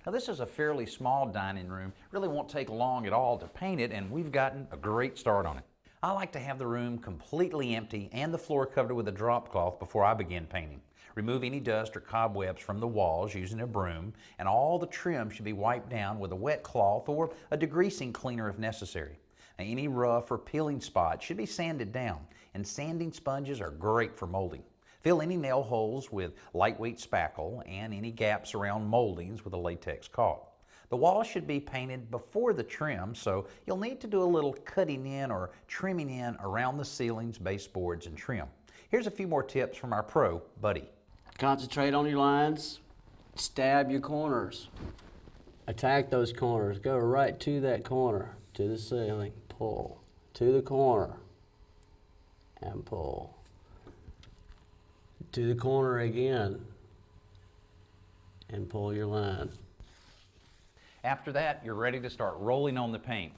Now this is a fairly small dining room, really won't take long at all to paint it, and we've gotten a great start on it. I like to have the room completely empty and the floor covered with a drop cloth before I begin painting. Remove any dust or cobwebs from the walls using a broom, and all the trim should be wiped down with a wet cloth or a degreasing cleaner if necessary. Now, any rough or peeling spots should be sanded down, and sanding sponges are great for molding. Fill any nail holes with lightweight spackle and any gaps around moldings with a latex caulk. The wall should be painted before the trim, so you'll need to do a little cutting in or trimming in around the ceilings, baseboards, and trim. Here's a few more tips from our pro, Buddy. Concentrate on your lines, stab your corners, attack those corners, go right to that corner, to the ceiling, pull, to the corner, and pull, to the corner again, and pull your line. After that, you're ready to start rolling on the paint.